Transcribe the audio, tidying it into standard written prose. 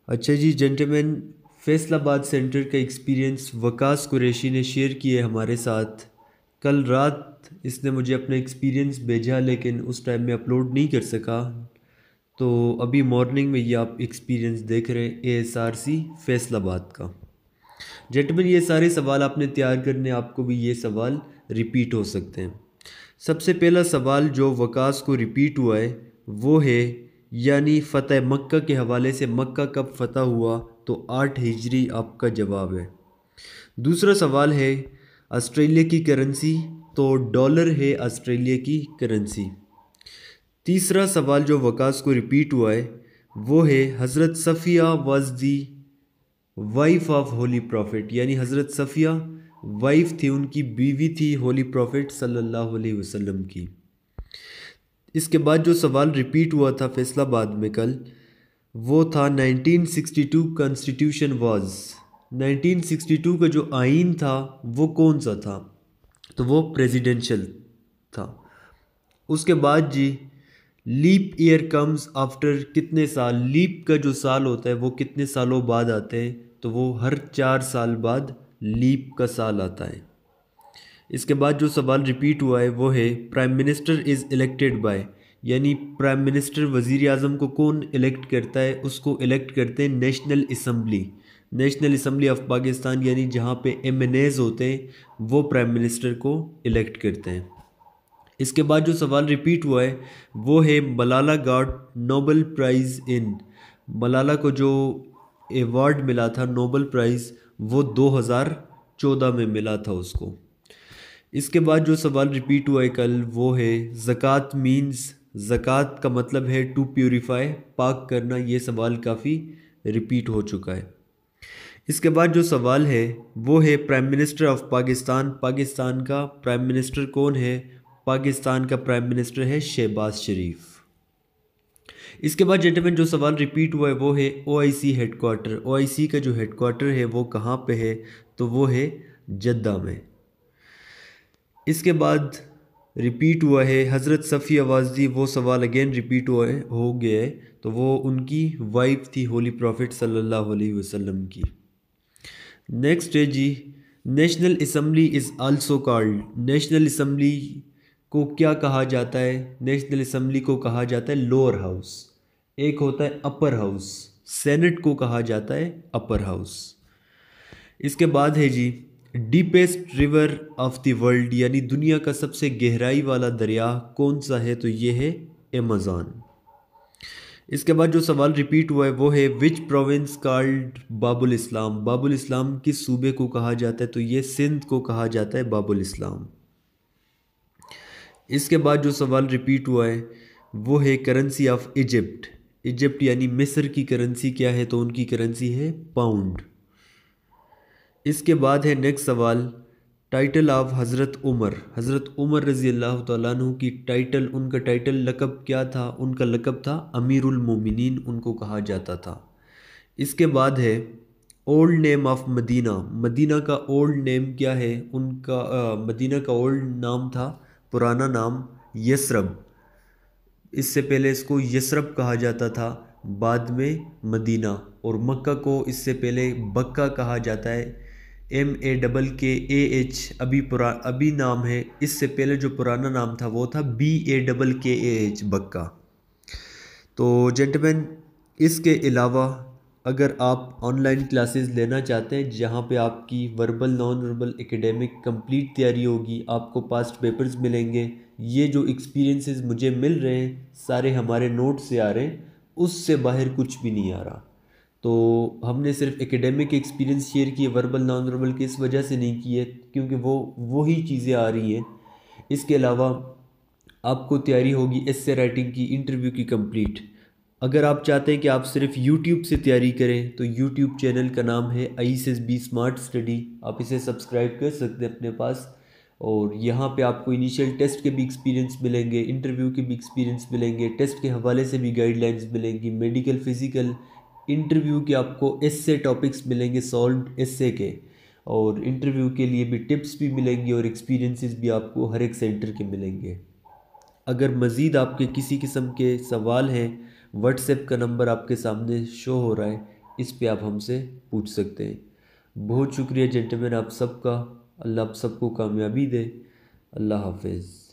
अच्छा जी gentleman, Faisalabad centre का experience Waqas Qureshi ने शेयर किया है हमारे साथ। कल रात इसने मुझे अपना एक्सपीरियंस भेजा, लेकिन उस टाइम में अपलोड नहीं कर सका। तो अभी मॉर्निंग में ये आप एक्सपीरियंस देख रहे हैं एएसआरसी फैसलाबाद का। जेंटलमैन, ये सारे सवाल आपने तैयार करने, आपको भी ये सवाल रिपीट हो सकते हैं। सबसे पहला सवाल जो वकास को रिपीट हुआ है वो है, यानी फ़तह मक्का के हवाले से मक्का कब फ़तह हुआ, तो 8 हिजरी आपका जवाब है। दूसरा सवाल है ऑस्ट्रेलिया की करेंसी, तो डॉलर है ऑस्ट्रेलिया की करेंसी। तीसरा सवाल जो वकास को रिपीट हुआ है वो है हज़रत Safiya was the wife of holy prophet, यानी हज़रत सफ़िया वाइफ थी, उनकी बीवी थी होली प्रॉफिट सल्लल्लाहु अलैहि वसल्लम की। इसके बाद जो सवाल रिपीट हुआ था फैसलाबाद में कल, वो था 1962 कॉन्स्टिट्यूशन वाज। 1962 का जो आइन था वो कौन सा था, तो वो प्रेसिडेंशियल था। उसके बाद जी, लीप ईयर कम्स आफ्टर कितने साल, लीप का जो साल होता है वो कितने सालों बाद आते हैं, तो वो हर 4 साल बाद लीप का साल आता है। इसके बाद जो सवाल रिपीट हुआ है वो है prime minister is elected by, यानी प्राइम मिनिस्टर वज़ीर आज़म को कौन इलेक्ट करता है, उसको इलेक्ट करते हैं national assembly. National assembly of Pakistan, यानी जहाँ पे एमएनएज़ होते हैं वो प्राइम मिनिस्टर को इलेक्ट करते हैं। इसके बाद जो सवाल रिपीट हुआ है वो है Malala got Nobel prize in, Malala को जो अवार्ड मिला था नोबल प्राइज़ वो 2014 में मिला था उसको। इसके बाद जो सवाल रिपीट हुआ है कल वो है ज़कात मीन्स, ज़कात का मतलब है टू प्यूरिफाई, पाक करना। ये सवाल काफ़ी रिपीट हो चुका है। इसके बाद जो सवाल है वो है prime minister of Pakistan, Pakistan का प्राइम मिनिस्टर कौन है, पाकिस्तान का प्राइम मिनिस्टर है शहबाज शरीफ। इसके बाद जेंटलमैन जो सवाल रिपीट हुआ है वो है ओआईसी हेडक्वार्टर, ओआईसी का जो हेडक्वार्टर है वो कहाँ पे है, तो वो है जद्दा में। इसके बाद रिपीट हुआ है हज़रत सफ़ी अवाज़ी, वो सवाल अगेन रिपीट हुआ है, हो गया है, तो वो उनकी वाइफ थी होली प्रॉफिट सल्लल्लाहु अलैहि वसल्लम की। नेक्स्ट है जी, national assembly is also called, national assembly को क्या कहा जाता है, नेशनल असम्बली को कहा जाता है लोअर हाउस। एक होता है अपर हाउस, सेनेट को कहा जाता है अपर हाउस। इसके बाद है जी, deepest river of the world, यानी दुनिया का सबसे गहराई वाला दरिया कौन सा है, तो ये है अमेज़न। इसके बाद जो सवाल रिपीट हुआ है वो है विच प्रोविंस कॉल्ड बाबुल इस्लाम, बाबुल इस्लाम किस सूबे को कहा जाता है, तो ये सिंध को कहा जाता है बाबुल इस्लाम। इसके बाद जो सवाल रिपीट हुआ है वो है करेंसी ऑफ इजिप्ट, इजिप्ट यानी मिस्र की करेंसी क्या है, तो उनकी करेंसी है पाउंड। इसके बाद है नेक्स्ट सवाल, टाइटल ऑफ हज़रत उमर, हज़रत उमर रज़ी अल्लाह तआला अन्हु की टाइटल, उनका टाइटल लक़ब क्या था, उनका लक़ब था अमीरुल मोमिनीन, उनको कहा जाता था। इसके बाद है old name of Medina, Medina का ओल्ड नेम क्या है, उनका मदीना का ओल्ड नाम था, पुराना नाम यसरब, इससे पहले इसको यसरब कहा जाता था, बाद में मदीना। और मक्का को इससे पहले बक्का कहा जाता है, MAKKAH, अभी नाम है, इससे पहले जो पुराना नाम था वो था BAKKAH बक्का। तो जेंटलमैन, इसके अलावा अगर आप ऑनलाइन क्लासेस लेना चाहते हैं जहाँ पे आपकी verbal non verbal academic complete तैयारी होगी, आपको पास्ट पेपर्स मिलेंगे, ये जो एक्सपीरियंसेस मुझे मिल रहे हैं सारे हमारे नोट से आ रहे हैं, उससे बाहर कुछ भी नहीं आ रहा। तो हमने सिर्फ एकेडमिक एक्सपीरियंस शेयर किए, वर्बल नॉन वर्बल की इस वजह से नहीं किए क्योंकि वो ही चीज़ें आ रही हैं। इसके अलावा आपको तैयारी होगी एस्से राइटिंग की, इंटरव्यू की कंप्लीट। अगर आप चाहते हैं कि आप सिर्फ यूट्यूब से तैयारी करें तो यूट्यूब चैनल का नाम है ISSB स्मार्ट स्टडी, आप इसे सब्सक्राइब कर सकते हैं अपने पास। और यहाँ पे आपको इनिशियल टेस्ट के भी एक्सपीरियंस मिलेंगे, इंटरव्यू के भी एक्सपीरियंस मिलेंगे, टेस्ट के हवाले से भी गाइडलाइंस मिलेंगी, मेडिकल फिजिकल इंटरव्यू के आपको एस्से टॉपिक्स मिलेंगे, सॉल्व एस्से के, और इंटरव्यू के लिए भी टिप्स भी मिलेंगी और एक्सपीरियंसेस भी आपको हर एक सेंटर के मिलेंगे। अगर मज़ीद आपके किसी किस्म के सवाल हैं, व्हाट्सएप का नंबर आपके सामने शो हो रहा है, इस पे आप हमसे पूछ सकते हैं। बहुत शुक्रिया जेंटलमैन आप सबका। अल्लाह आप सबको कामयाबी दे। अल्लाह हाफिज़।